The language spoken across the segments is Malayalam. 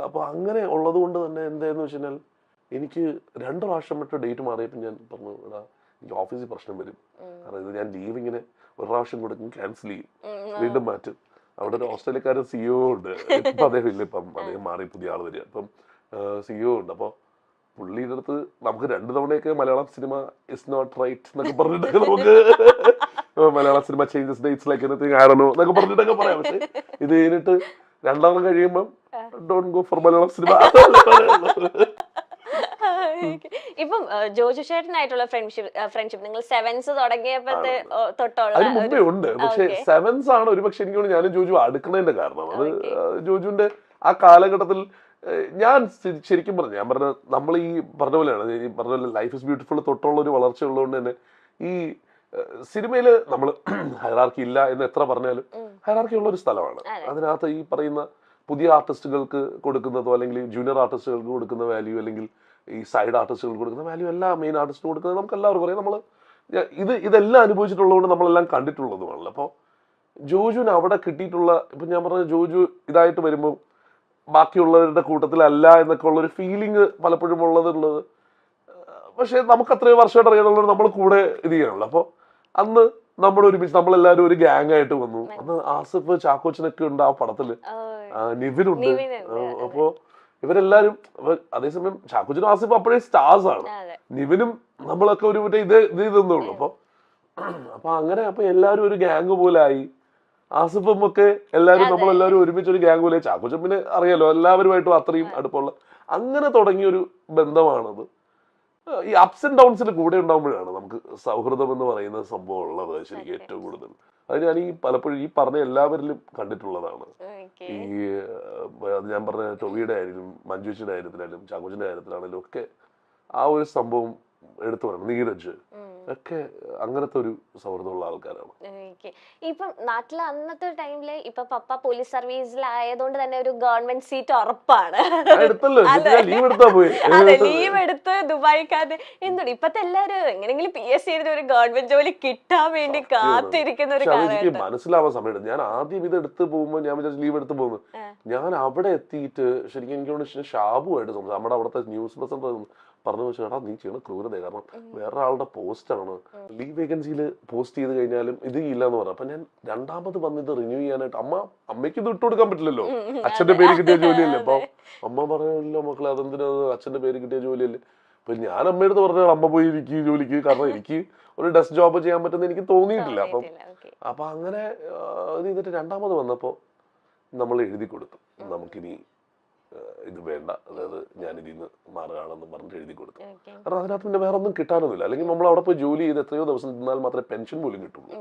അപ്പൊ അങ്ങനെ ഉള്ളത് കൊണ്ട് തന്നെ എന്താന്ന് വെച്ച് കഴിഞ്ഞാൽ എനിക്ക് 2 പ്രാവശ്യം മറ്റോ ഡേറ്റ് മാറിയപ്പോൾ ഞാൻ പറഞ്ഞു, എടാ എനിക്ക് ഓഫീസിൽ പ്രശ്നം വരും, കാരണം ഇത് ഞാൻ ലീവ് ഇങ്ങനെ ഒരു പ്രാവശ്യം കൊടുക്കും, ക്യാൻസൽ ചെയ്യും, വീണ്ടും മാറ്റും. അവിടെ ഒരു ഓസ്ട്രേലിയക്കാരൻ സിഇഒ ഉണ്ട്, ഇപ്പൊ അദ്ദേഹം ഇല്ല, ഇപ്പം അദ്ദേഹം മാറി പുതിയ ആൾ വരിക. അപ്പം സിഇഒ ഉണ്ട്. അപ്പൊ പുള്ളിയുടെ അടുത്ത് നമുക്ക് 2 തവണയൊക്കെ Malayalam cinema is not right എന്നൊക്കെ പറഞ്ഞിട്ടൊക്കെ നമുക്ക് Malayala cinema changes dates like anything I don't know എന്നൊക്കെ പറഞ്ഞിട്ടൊക്കെ പറയാം. പക്ഷെ ഇത് കഴിഞ്ഞിട്ട് 2 തവണ കഴിയുമ്പം don't go for Malayalam cinema. ഇപ്പം ജോജു ചേട്ടനായിട്ടുള്ള ഫ്രണ്ട്ഷിപ്പ് നിങ്ങൾ സെവൻസ് തുടങ്ങിയപ്പോഴത്തെ തൊട്ടുള്ള അതിന് മുമ്പേ ഉണ്ട്. പക്ഷെ സെവൻസ് ആണ് ഒരുപക്ഷെ എനിക്ക് ഞാനും ജോജു അടുക്കുന്നതിന്റെ കാരണം. അത് ജോജുവിന്റെ ആ കാലഘട്ടത്തിൽ ഞാൻ ശരിക്കും പറഞ്ഞു, ഞാൻ പറഞ്ഞ നമ്മൾ ഈ പറഞ്ഞ പോലെയാണ്, ഈ പറഞ്ഞ പോലെ ലൈഫ് ഇസ് ബ്യൂട്ടിഫുൾ തൊട്ടുള്ള ഒരു വളർച്ച ഉള്ളതുകൊണ്ട് തന്നെ ഈ സിനിമയില് നമ്മൾ ഹൈറാർക്കി ഇല്ല എന്ന് എത്ര പറഞ്ഞാലും ഹൈറാർക്കി ഉള്ള ഒരു സ്ഥലമാണ്. അതിനകത്ത് ഈ പറയുന്ന പുതിയ ആർട്ടിസ്റ്റുകൾക്ക് കൊടുക്കുന്നതോ അല്ലെങ്കിൽ ജൂനിയർ ആർട്ടിസ്റ്റുകൾക്ക് കൊടുക്കുന്ന വാല്യൂ അല്ലെങ്കിൽ ഈ സൈഡ് ആർട്ടിസ്റ്റുകൾക്ക് കൊടുക്കുന്ന വാല്യൂ എല്ലാ മെയിൻ ആർട്ടിസ്റ്റിനും കൊടുക്കുന്നത് നമുക്ക് എല്ലാവർക്കും അറിയാം. നമ്മൾ ഇതെല്ലാം അനുഭവിച്ചിട്ടുള്ളതുകൊണ്ട് നമ്മളെല്ലാം കണ്ടിട്ടുള്ളതുമാണല്ലോ. അപ്പോൾ ജോജുവിന് അവിടെ കിട്ടിയിട്ടുള്ള, ഇപ്പൊ ഞാൻ പറഞ്ഞ ജോജു ഇതായിട്ട് വരുമ്പോൾ ബാക്കിയുള്ളവരുടെ കൂട്ടത്തിലല്ല എന്നൊക്കെ ഉള്ളൊരു ഫീലിംഗ് പലപ്പോഴും ഉള്ളത്. പക്ഷെ നമുക്ക് അത്രയും വർഷമായിട്ട് അറിയാനുള്ളത് നമ്മൾ കൂടെ ഇത് ചെയ്യണല്ലോ. അപ്പോൾ അന്ന് നമ്മൾ ഒരുമിച്ച് നമ്മളെല്ലാവരും ഒരു ഗ്യാങ് ആയിട്ട് വന്നു. അന്ന് ആസിഫ് ചാക്കോച്ചനൊക്കെ ഉണ്ട് ആ പടത്തില്, നിവിനുണ്ട്. അപ്പോ ഇവരെല്ലാരും, അതേസമയം ചാക്കോച്ചനും ആസിഫ് അപ്പോഴേ സ്റ്റാർസ് ആണ്, നിവിനും നമ്മളൊക്കെ ഒരു മറ്റേ ഇത് ഇതൊന്നേ ഉള്ളു. അപ്പൊ അങ്ങനെ അപ്പൊ എല്ലാരും ഒരു ഗ്യാങ് പോലെ ആയി. ആസിഫും ഒക്കെ എല്ലാരും നമ്മളെല്ലാവരും ഒരുമിച്ച് ഒരു ഗ്യാങ് പോലെ. ചാക്കോച്ചൻ പിന്നെ അറിയാലോ എല്ലാവരുമായിട്ടും അത്രയും അടുപ്പമുള്ള, അങ്ങനെ തുടങ്ങിയൊരു ബന്ധമാണത്. ഈ അപ്സ് ആൻഡ് ഡൗൺസിൽ കൂടെ ഉണ്ടാകുമ്പോഴാണ് നമുക്ക് സൗഹൃദം എന്ന് പറയുന്ന സംഭവം ഉള്ളത് ശരിക്കും ഏറ്റവും കൂടുതൽ. അത് ഞാൻ ഈ പലപ്പോഴും ഈ പറഞ്ഞ എല്ലാവരിലും കണ്ടിട്ടുള്ളതാണ്. ഈ ഞാൻ പറഞ്ഞ ടൊവിയുടെ ആയാലും മഞ്ജുച്ചിയുടെ കാര്യത്തിലായാലും ചാക്കോച്ചിന്റെ കാര്യത്തിലാണെങ്കിലും ഒക്കെ ആ ഒരു സംഭവം എടുത്തു പറയണം. നീരജ് ഒക്കെ അങ്ങനത്തെ ഒരു സൗഹൃദമുള്ള ആൾക്കാരാണ്. ഇപ്പം നാട്ടില് അന്നത്തെ ടൈമില് ഇപ്പൊ പപ്പ പോലീസ് സർവീസിലായതുകൊണ്ട് തന്നെ ഒരു ഗവൺമെന്റ് സീറ്റ് ഉറപ്പാണ്. അതെ, ലീവ് എടുത്ത് ദുബായിക്കാര് എന്തുണ്ട് ഇപ്പത്തെ എല്ലാരും എങ്ങനെങ്കിലും PSC എഴുതി ഒരു ഗവൺമെന്റ് ജോലി കിട്ടാൻ വേണ്ടി കാത്തിരിക്കുന്ന ഒരു കാലഘട്ടം. മനസ്സിലാവാൻ സമയം. ഞാൻ ആദ്യം ഇത് എടുത്ത് പോകുമ്പോ ഞാൻ ലീവ് എടുത്ത് പോകുന്നു, ഞാൻ അവിടെ എത്തിയിട്ട് ശരിക്കും എനിക്ക് ഷാബുമായിട്ട് നമ്മുടെ അവിടുത്തെ ന്യൂസ് പ്രസന്റ് പറഞ്ഞു വെച്ചാൽ, എടാ നീ ചെയ്യണ ക്രൂരത, കാരണം വേറൊരാളുടെ പോസ്റ്റ് ആണ്, ലീവ് വേക്കൻസിയിൽ പോസ്റ്റ് ചെയ്ത് കഴിഞ്ഞാലും ഇത് ഇല്ല എന്ന് പറഞ്ഞു. അപ്പൊ ഞാൻ രണ്ടാമത് വന്നിട്ട് റിന്യൂ ചെയ്യാനായിട്ട് അമ്മയ്ക്ക് ഇത് ഇട്ട് കൊടുക്കാൻ പറ്റില്ലല്ലോ, അച്ഛന്റെ പേര് കിട്ടിയ ജോലിയല്ലേ. അപ്പൊ അമ്മ പറയല്ലോ മക്കളെ അതെന്തിനാ അച്ഛന്റെ പേര് കിട്ടിയ ജോലിയല്ലേ. അപ്പൊ ഞാൻ അമ്മയടുത്ത് പറഞ്ഞ അമ്മ പോയി ഇരിക്കും ജോലിക്ക്, കാരണം എനിക്ക് ഒരു ഡെസ്ക് ജോബ് ചെയ്യാൻ പറ്റുന്ന എനിക്ക് തോന്നിയിട്ടില്ല. അപ്പൊ അങ്ങനെ ഇത് ചെയ്തിട്ട് രണ്ടാമത് വന്നപ്പോ നമ്മൾ എഴുതി കൊടുത്തു, നമുക്കിനി ഇത് വേണ്ട, അതായത് ഞാൻ ഇതിന്ന് മാറുകയാണെന്ന് പറഞ്ഞിട്ട് എഴുതി കൊടുത്തു. കാരണം അതിനകത്ത് പിന്നെ വേറെ ഒന്നും കിട്ടാനൊന്നുമില്ല. അല്ലെങ്കിൽ നമ്മൾ അവിടെ പോയി ജോലി ചെയ്ത് എത്രയോ ദിവസം നിന്നാൽ മാത്രമേ പെൻഷൻ പോലും കിട്ടുള്ളൂ.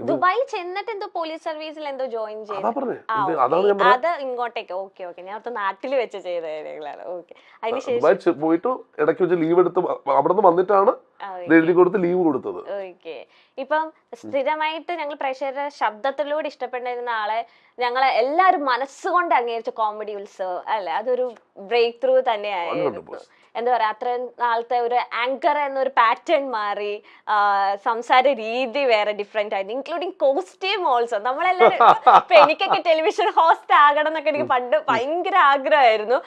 ദുബായിൽ ചെന്നിട്ട് എന്തോ പോലീസ് സർവീസിൽ എന്തോ ജോയിൻ ചെയ്തു, അത് ഇങ്ങോട്ടേക്ക്. ഓക്കെ ഓക്കെ, ഞാൻ നാട്ടിൽ വെച്ച് ചെയ്ത കാര്യങ്ങളാണ്. ഓക്കെ, അതിനുശേഷം പോയിട്ട് ഇടയ്ക്ക് വെച്ച് ലീവ് എടുത്ത് അവിടെ നിന്ന് വന്നിട്ടാണ് എഴുതി കൊടുത്ത് ലീവ് കൊടുത്തത്. ഓക്കെ, ഇപ്പം സ്ഥിരമായിട്ട് ഞങ്ങൾ പ്രേക്ഷകരുടെ ശബ്ദത്തിലൂടെ ഇഷ്ടപ്പെട്ടിരുന്ന ആളെ ഞങ്ങളെ എല്ലാരും മനസ്സുകൊണ്ട് അംഗീകരിച്ച കോമഡി ഉത്സവം അല്ലെ, അതൊരു ബ്രേക്ക് ത്രൂ തന്നെയായിരുന്നു. എന്താ പറയാ, അത്രയും നാളത്തെ ഒരു ആങ്കർ എന്നൊരു പാറ്റേൺ മാറി, സംസാര രീതി വേറെ ഡിഫറെന്റ് ആയിട്ട്, ഇൻക്ലൂഡിങ് കോസ്റ്റ്യൂം ഓൾസോ. നമ്മളെല്ലാരും ഇപ്പൊ എനിക്കൊക്കെ ടെലിവിഷൻ ഹോസ്റ്റ് ആകണം എന്നൊക്കെ എനിക്ക് പണ്ട് ഭയങ്കര ആഗ്രഹമായിരുന്നു.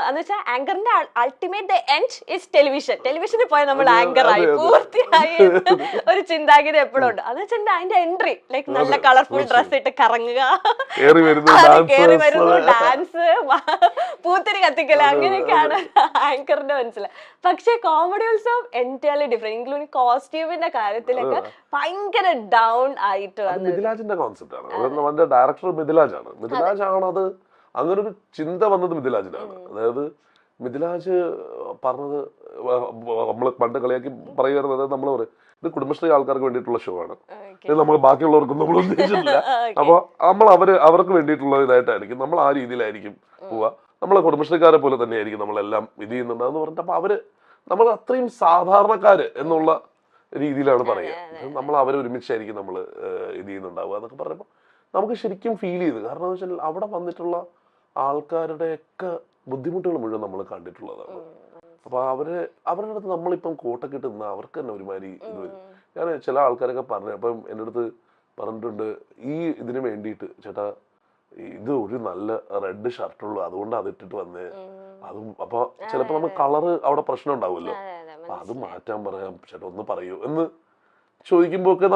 എന്ന് വെച്ചാൽ ആങ്കറിന്റെ ultimate the end is television. ടെലിവിഷനിൽ പോയാൽ നമ്മൾ ആങ്കർ ആയി പൂർത്തിയായി ഒരു ചിന്താഗതി എപ്പോഴും ഉണ്ട്. എന്ന് വെച്ചാൽ അതിന്റെ എൻട്രി ലൈക്ക് നല്ല കളർഫുൾ ഡ്രസ് ഇട്ട് കറങ്ങുക, കേറി വരുന്നു, ഡാൻസ്, പൂത്തിരി കത്തിക്കല, അങ്ങനെയൊക്കെയാണ് ആങ്കറിന്റെ മനസ്സിലായി. പക്ഷെ കോമഡി ഉത്സവം എൻറ്റയർലി ഡിഫറെന്റ്, ഇൻക്ലൂഡിങ് കോസ്റ്റ്യൂമിന്റെ കാര്യത്തിലൊക്കെ ഭയങ്കര ഡൗൺ ആയിട്ട് വന്നു. മിഥിലാജിന്റെ കോൺസെപ്റ്റ് ആണ്, ഡയറക്ടർ മിഥിലാജാണ്. മിഥിലാജാണത്, അങ്ങനെ ഒരു ചിന്ത വന്നത് മിഥിലാജിനാണ്. അതായത് മിഥിലാജ് പറഞ്ഞത് നമ്മള് പണ്ട് കളിയാക്കി പറയുന്നത്, നമ്മൾ പറയും ഇത് കുടുംബശ്രീ ആൾക്കാർക്ക് വേണ്ടിയിട്ടുള്ള ഷോ ആണ്, ഇത് നമ്മൾ ബാക്കിയുള്ളവർക്കും നമ്മൾ ഉദ്ദേശിച്ചിട്ടില്ല. അപ്പൊ നമ്മൾ അവർക്ക് വേണ്ടിയിട്ടുള്ള ഇതായിട്ടായിരിക്കും നമ്മൾ ആ രീതിയിലായിരിക്കും പോവാ. നമ്മളെ കുടുംബശ്രീക്കാരെ പോലെ തന്നെയായിരിക്കും നമ്മളെല്ലാം ഇത് ചെയ്യുന്നുണ്ടെന്ന് പറഞ്ഞിട്ട്, അപ്പൊ അവര് നമ്മൾ അത്രയും സാധാരണക്കാര് എന്നുള്ള രീതിയിലാണ് പറയുക. നമ്മൾ അവരെ ഒരുമിച്ചായിരിക്കും നമ്മൾ ഇത് ചെയ്യുന്നുണ്ടാവുക എന്നൊക്കെ പറഞ്ഞപ്പോൾ നമുക്ക് ശരിക്കും ഫീൽ ചെയ്തു. കാരണം എന്ന് വെച്ചാൽ അവിടെ വന്നിട്ടുള്ള ആൾക്കാരുടെയൊക്കെ ബുദ്ധിമുട്ടുകൾ മുഴുവൻ നമ്മൾ കണ്ടിട്ടുള്ളതാണ്. അപ്പൊ അവരുടെ അടുത്ത് നമ്മളിപ്പം കോട്ടൊക്കെ ഇട്ട് നിന്നാൽ അവർക്ക് തന്നെ ഒരുമാതിരി ഇത് വരും. ഞാൻ ചില ആൾക്കാരൊക്കെ പറഞ്ഞു, അപ്പം എൻ്റെ അടുത്ത് പറഞ്ഞിട്ടുണ്ട് ഈ ഇതിന് വേണ്ടിയിട്ട്, ചേട്ടാ ഇത് ഒരു നല്ല റെഡ് ഷർട്ടുള്ളൂ അതുകൊണ്ട് അത് ഇട്ടിട്ട് വന്നേ, അതും അപ്പൊ ചിലപ്പോ നമുക്ക് കളറ് അവിടെ പ്രശ്നം ഉണ്ടാവുമല്ലോ, അപ്പൊ അത് മാറ്റാൻ പറയാം ചേട്ടാ ഒന്ന് പറയൂ എന്ന് ചോദിക്കുമ്പോ ഒക്കെ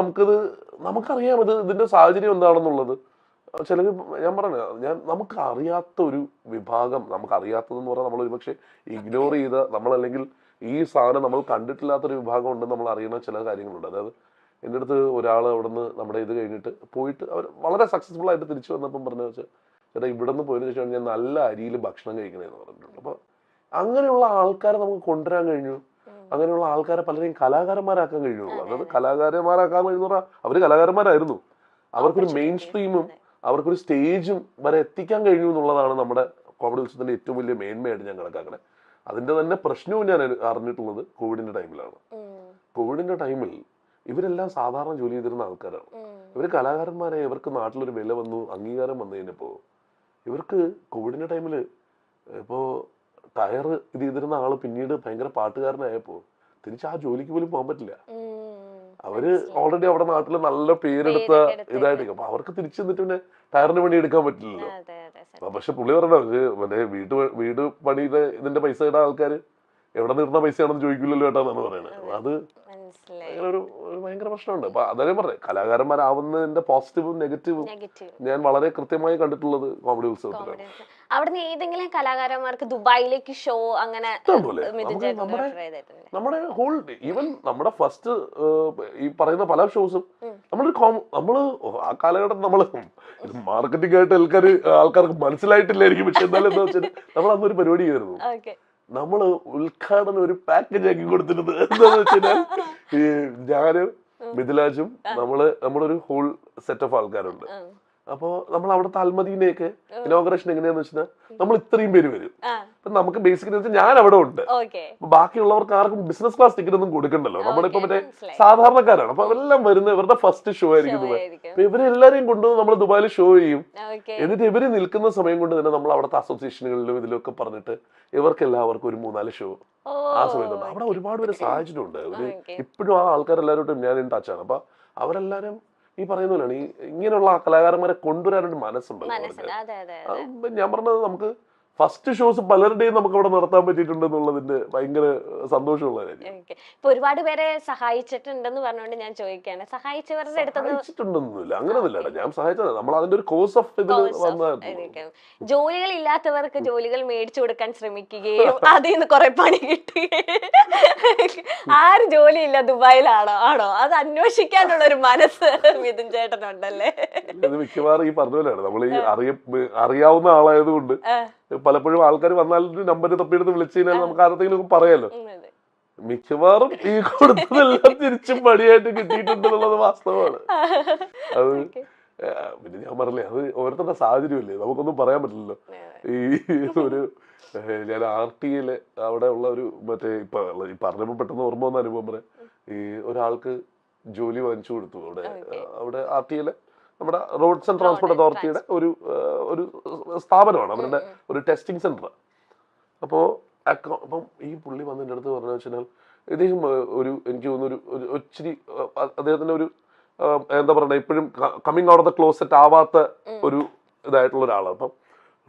നമുക്കറിയാം ഇതിന്റെ സാഹചര്യം എന്താണെന്നുള്ളത്. ചിലർ ഞാൻ പറഞ്ഞ നമുക്ക് അറിയാത്ത ഒരു വിഭാഗം, നമുക്ക് അറിയാത്തതെന്ന് പറഞ്ഞാൽ നമ്മൾ ഒരുപക്ഷെ ഇഗ്നോർ ചെയ്ത നമ്മളല്ലെങ്കിൽ ഈ സാധനം നമ്മൾ കണ്ടിട്ടില്ലാത്തൊരു വിഭാഗം ഉണ്ടെന്ന് നമ്മൾ അറിയുന്ന ചില കാര്യങ്ങളുണ്ട്. അതായത് എൻ്റെ അടുത്ത് ഒരാൾ അവിടെ നിന്ന് നമ്മുടെ ഇത് കഴിഞ്ഞിട്ട് പോയിട്ട് അവർ വളരെ സക്സസ്ഫുൾ ആയിട്ട് തിരിച്ചു വന്നപ്പം പറഞ്ഞു വെച്ചാൽ ചേട്ടാ ഇവിടെ നിന്ന് പോയതിനു ശേഷം ഞാൻ നല്ല അരിയിൽ ഭക്ഷണം കഴിക്കണേന്ന് പറഞ്ഞിട്ടുണ്ട്. അപ്പൊ അങ്ങനെയുള്ള ആൾക്കാരെ നമുക്ക് കൊണ്ടുവരാൻ കഴിഞ്ഞു. അങ്ങനെയുള്ള ആൾക്കാരെ പലരെയും കലാകാരന്മാരാക്കാൻ കഴിഞ്ഞുള്ളൂ. അതായത് കലാകാരന്മാരാക്കാൻ കഴിഞ്ഞു പറഞ്ഞാൽ അവര് കലാകാരന്മാരായിരുന്നു, അവർക്കൊരു മെയിൻ സ്ട്രീമും അവർക്കൊരു സ്റ്റേജും വരെ എത്തിക്കാൻ കഴിഞ്ഞു എന്നുള്ളതാണ് നമ്മുടെ കോമഡി ഉത്സവത്തിന്റെ ഏറ്റവും വലിയ മേന്മയായിട്ട് ഞാൻ കണക്കാക്കണേ. അതിന്റെ തന്നെ പ്രശ്നവും ഞാൻ അറിഞ്ഞിട്ടുള്ളത് കോവിഡിന്റെ ടൈമിലാണ്. കോവിഡിന്റെ ടൈമിൽ ഇവരെല്ലാം സാധാരണ ജോലി ചെയ്തിരുന്ന ആൾക്കാരാണ്. ഇവര് കലാകാരന്മാരെ ഇവർക്ക് നാട്ടിലൊരു വില വന്നു, അംഗീകാരം വന്നു കഴിഞ്ഞപ്പോ ഇവർക്ക് കോവിഡിന്റെ ടൈമില് ഇപ്പോ ടയർ ഇത് ചെയ്തിരുന്ന ആള് പിന്നീട് ഭയങ്കര പാട്ടുകാരനായപ്പോ തിരിച്ച് ആ ജോലിക്ക് പോലും പോകാൻ പറ്റില്ല. അവര് ഓൾറെഡി അവിടെ നാട്ടിൽ നല്ല പേരെടുത്ത ഇതായിട്ട് അപ്പൊ അവർക്ക് തിരിച്ചു നിന്നിട്ട് പിന്നെ ടയറിന് പണി എടുക്കാൻ പറ്റില്ലല്ലോ. പക്ഷെ പുള്ളി പറഞ്ഞത് മറ്റേ വീട് പണിയുടെ ഇതിന്റെ പൈസ ഇടാൻ ആൾക്കാര് എവിടെ നിർന്ന പൈസയാണെന്ന് ചോദിക്കില്ലല്ലോ കേട്ടാന്നാണ് പറയുന്നത്. അത് അങ്ങനെ ഒരു ഭയങ്കര പ്രശ്നമുണ്ട്. അപ്പൊ അതേ പറഞ്ഞേ കലാകാരന്മാരാവുന്നതിന്റെ പോസിറ്റീവും നെഗറ്റീവും ഞാൻ വളരെ കൃത്യമായി കണ്ടിട്ടുള്ളത് കോമഡി ഉത്സവത്തിലാണ്. അവിടുന്ന് ഏതെങ്കിലും കലാകാരന്മാർക്ക് ദുബായിലേക്ക് ഷോ അങ്ങനെ നമ്മുടെ ഹോൾ ഈവൻ നമ്മുടെ ഫസ്റ്റ് ഈ പറയുന്ന പല ഷോസും നമ്മള് ആ കാലഘട്ടം നമ്മള് മാർക്കറ്റിംഗ് ആയിട്ട് ആൾക്കാർക്ക് മനസ്സിലായിട്ടില്ലായിരിക്കും. പക്ഷെ എന്തായാലും എന്താ വെച്ചാൽ നമ്മൾ അന്നൊരു പരിപാടി ചെയ്തിരുന്നു. നമ്മള് ഉദ്ഘാടനം ഒരു പാക്കേജ് ആക്കി കൊടുത്തിരുന്നത് എന്താന്ന് വെച്ചാൽ ഈ ഞാനും മിഥിലാജും നമ്മുടെ ഒരു ഹോൾ സെറ്റ് ഓഫ് ആൾക്കാരുണ്ട്. അപ്പോ നമ്മൾ അവിടുത്തെ അൽമദീനയൊക്കെ ഇനോഗ്രേഷൻ എങ്ങനെയാന്ന് വെച്ചാൽ നമ്മൾ ഇത്രയും പേര് വരും. അപ്പൊ നമുക്ക് ബേസിക്കലി ഞാൻ അവിടെ ഉണ്ട്, ബാക്കിയുള്ളവർക്ക് ആർക്കും ബിസിനസ് ക്ലാസ് ടിക്കറ്റ് ഒന്നും കൊടുക്കണ്ടല്ലോ. നമ്മളിപ്പോ മറ്റേ സാധാരണക്കാരാണ്. അപ്പൊ അവരെല്ലാം വരുന്നത് ഇവരുടെ ഫസ്റ്റ് ഷോ ആയിരിക്കുന്നത്. അപ്പൊ ഇവരെല്ലാരെയും കൊണ്ടുവന്ന് നമ്മൾ ദുബായിൽ ഷോ ചെയ്യും. എന്നിട്ട് ഇവര് നിൽക്കുന്ന സമയം കൊണ്ട് തന്നെ നമ്മൾ അവിടുത്തെ അസോസിയേഷനുകളിലും ഇതിലൊക്കെ പറഞ്ഞിട്ട് ഇവർക്ക് എല്ലാവർക്കും ഒരു 3-4 ഷോ ആ സമയത്തുണ്ട്. അവിടെ ഒരുപാട് പേര് സഹായിച്ചിട്ടുണ്ട്. ഇപ്പോഴും ആ ആൾക്കാരെല്ലാവരോട്ടും ഞാൻ ഇൻ ടച്ചാണ്. അപ്പൊ അവരെല്ലാരും ഈ പറയുന്ന പോലെയാണ് ഇങ്ങനെയുള്ള കലാകാരന്മാരെ കൊണ്ടുവരാനൊരു മനസ്സുണ്ട്. ഞാൻ പറഞ്ഞത് നമുക്ക് ഫസ്റ്റ് ഷോസ് പലരുടെയും നമുക്ക് അവിടെ നടത്താൻ പറ്റിയിട്ടുണ്ട് എന്നുള്ളതിന്റെ ഭയങ്കര സന്തോഷമുള്ള കാര്യം. ഇപ്പൊ ഒരുപാട് പേരെ സഹായിച്ചിട്ടുണ്ടെന്ന് പറഞ്ഞുകൊണ്ട് ഞാൻ ചോദിക്കുകയാണ്, സഹായിച്ചവരുടെ സഹായിച്ചിട്ടുണ്ടെന്നില്ല അങ്ങനെയൊന്നുമില്ല. ഞാൻ സഹായിച്ചത് നമ്മൾ അതിന്റെ ഒരു കോഴ്സ് ഓഫ് ഇതിൽ വന്നതായിരുന്നു. ജോലികൾ ഇല്ലാത്തവർക്ക് ജോലികൾ മേടിച്ചു കൊടുക്കാൻ ശ്രമിക്കുകയും അതിൽ നിന്ന് കുറെ പണി കിട്ടുകയും ആര് ജോലിയില്ല ദുബായിലാണോ അത് അന്വേഷിക്കാനുള്ള ഒരു മനസ്സ് മിഥുൻ ചേട്ടനുണ്ടല്ലേ. ഇത് മിക്കവാറും ഈ പറഞ്ഞ പോലെയാണ് നമ്മൾ ഈ അറിയാവുന്ന ആളായതുകൊണ്ട് പലപ്പോഴും ആൾക്കാർ വന്നാൽ നമ്പർ തപ്പിയെടുത്ത് വിളിച്ചു കഴിഞ്ഞാൽ നമുക്ക് ആരെങ്കിലും പറയാലോ. മിക്കവാറും ഈ കൊടുത്തതെല്ലാം തിരിച്ചും പടിയായിട്ട് കിട്ടിയിട്ടുണ്ട് എന്നുള്ളത് വാസ്തവമാണ്. അത് പിന്നെ ഞാൻ പറഞ്ഞില്ലേ അത് ഓരോരുത്തരുടെ സാഹചര്യമല്ലേ, നമുക്കൊന്നും പറയാൻ പറ്റില്ലല്ലോ. ഞാൻ RTAയില് അവിടെ ഉള്ള ഒരു മറ്റേ ഈ പറഞ്ഞപ്പോ പെട്ടെന്ന് ഓർമ്മ വന്ന അനുഭവം പറയാം. ഈ ഒരാൾക്ക് ജോലി വാങ്ങിച്ചു കൊടുത്തു. അവിടെ RTAയില് നമ്മുടെ റോഡ്സ് ആൻഡ് ട്രാൻസ്പോർട്ട് അതോറിറ്റിയുടെ ഒരു സ്ഥാപനമാണ്, അവരുടെ ഒരു ടെസ്റ്റിംഗ് സെന്റർ. അപ്പം ഈ പുള്ളി വന്ന് എൻ്റെ അടുത്ത് പറഞ്ഞു വെച്ചാൽ ഇദ്ദേഹം എനിക്ക് തോന്നുന്നു ഒത്തിരി അദ്ദേഹത്തിന്റെ ഒരു എന്താ പറയുക ഇപ്പോഴും coming out of the closet ആവാത്ത ഒരു ഇതായിട്ടുള്ള ഒരാളാണ്.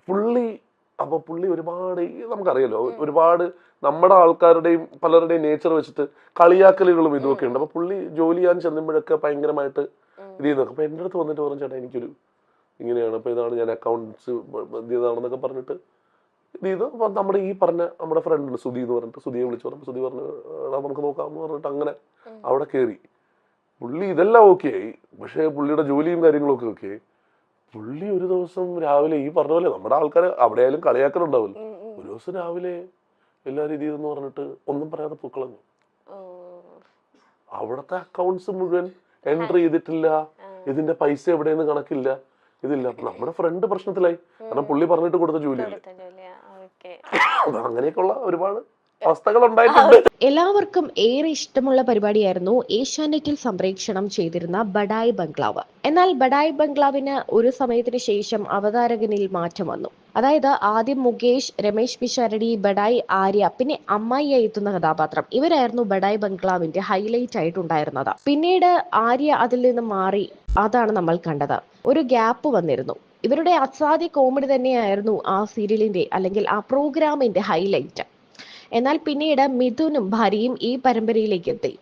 പുള്ളി ഒരുപാട് നമുക്കറിയാലോ ഒരുപാട് നമ്മുടെ ആൾക്കാരുടെയും പലരുടെയും നേച്ചർ വെച്ചിട്ട് കളിയാക്കലുകളും ഇതുമൊക്കെ ഉണ്ട്. അപ്പൊ പുള്ളി ജോലി ചെയ്യാൻ ചെല്ലുമ്പോഴൊക്കെ ഭയങ്കരമായിട്ട് ഇത് ചെയ്യുന്നൊക്കെ. അപ്പൊ എൻ്റെ അടുത്ത് വന്നിട്ട് പറഞ്ഞു ചേട്ടാ എനിക്കൊരു ഇങ്ങനെയാണ്, അപ്പൊ ഇതാണ് ഞാൻ അക്കൗണ്ട്സ് ഇതാണെന്നൊക്കെ പറഞ്ഞിട്ട് ഇത് ചെയ്തു. അപ്പൊ നമ്മുടെ ഫ്രണ്ട് സുധി എന്ന് പറഞ്ഞിട്ട് സുധിയെ വിളിച്ചു പറഞ്ഞു. സുധി പറഞ്ഞു നമുക്ക് നോക്കാമെന്ന് പറഞ്ഞിട്ട് അങ്ങനെ അവിടെ കയറി. പുള്ളി ഇതെല്ലാം ഓക്കെ ആയി, പക്ഷെ പുള്ളിയുടെ ജോലിയും കാര്യങ്ങളൊക്കെ ഓക്കെ ആയി. പുള്ളി ഒരു ദിവസം രാവിലെ ഈ പറഞ്ഞ പോലെ നമ്മുടെ ആൾക്കാർ അവിടെ ആയാലും കളിയാക്കലുണ്ടാവില്ല, ഒരു ദിവസം രാവിലെ എല്ലാവരും ഇത് ചെയ്തെന്ന് പറഞ്ഞിട്ട് ഒന്നും പറയാതെ പൂക്കളഞ്ഞു. അവിടുത്തെ അക്കൗണ്ട്സ് മുഴുവൻ എൻട്രി ചെയ്തിട്ടില്ല, ഇതിന്റെ പൈസ എവിടെയെന്ന് കണക്കില്ല, ഇതില്ല. അപ്പൊ നമ്മുടെ ഫ്രണ്ട് പ്രശ്നത്തിലായി, കാരണം പുള്ളി പറഞ്ഞിട്ട് കൊടുത്ത ജോലിയല്ലേ. അങ്ങനെയൊക്കെയുള്ള ഒരുപാട് അവസ്ഥകൾ ഉണ്ടായിട്ടുണ്ട്. എല്ലാവർക്കും ഏറെ ഇഷ്ടമുള്ള പരിപാടിയായിരുന്നു ഏഷ്യാനെറ്റിൽ സംപ്രേക്ഷണം ചെയ്തിരുന്ന ബഡായി ബംഗ്ലാവ്. എന്നാൽ ബഡായി ബംഗ്ലാവിന് ഒരു സമയത്തിന് ശേഷം അവതാരകനിൽ മാറ്റം വന്നു. അതായത് ആദ്യം മുകേഷ്, രമേശ് പിഷാരടി, ബഡായി ആര്യ, പിന്നെ അമ്മായിയായി എത്തുന്ന കഥാപാത്രം, ഇവരായിരുന്നു ബഡായി ബംഗ്ലാവിന്റെ ഹൈലൈറ്റ് ആയിട്ടുണ്ടായിരുന്നത്. പിന്നീട് ആര്യ അതിൽ നിന്ന് മാറി, അതാണ് നമ്മൾ കണ്ടത്. ഒരു ഗ്യാപ്പ് വന്നിരുന്നു. ഇവരുടെ അസാധ്യ കോമഡി തന്നെയായിരുന്നു ആ സീരിയലിന്റെ അല്ലെങ്കിൽ ആ പ്രോഗ്രാമിന്റെ ഹൈലൈറ്റ്. എന്നാൽ പിന്നീട് മിഥുനും ഭാര്യയും ഈ പരമ്പരയിലേക്ക് എത്തി.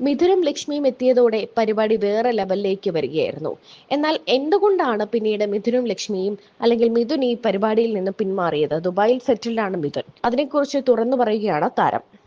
മിഥുനും ലക്ഷ്മിയും എത്തിയതോടെ പരിപാടി വേറെ ലെവലിലേക്ക് വരികയായിരുന്നു. എന്നാൽ എന്തുകൊണ്ടാണ് പിന്നീട് മിഥുനും ലക്ഷ്മിയും അല്ലെങ്കിൽ മിഥുൻ ഈ പരിപാടിയിൽ നിന്ന് പിന്മാറിയത്? ദുബായിൽ സെറ്റിൽഡ് ആണ് മിഥുൻ. അതിനെക്കുറിച്ച് തുറന്നു പറയുകയാണ് താരം.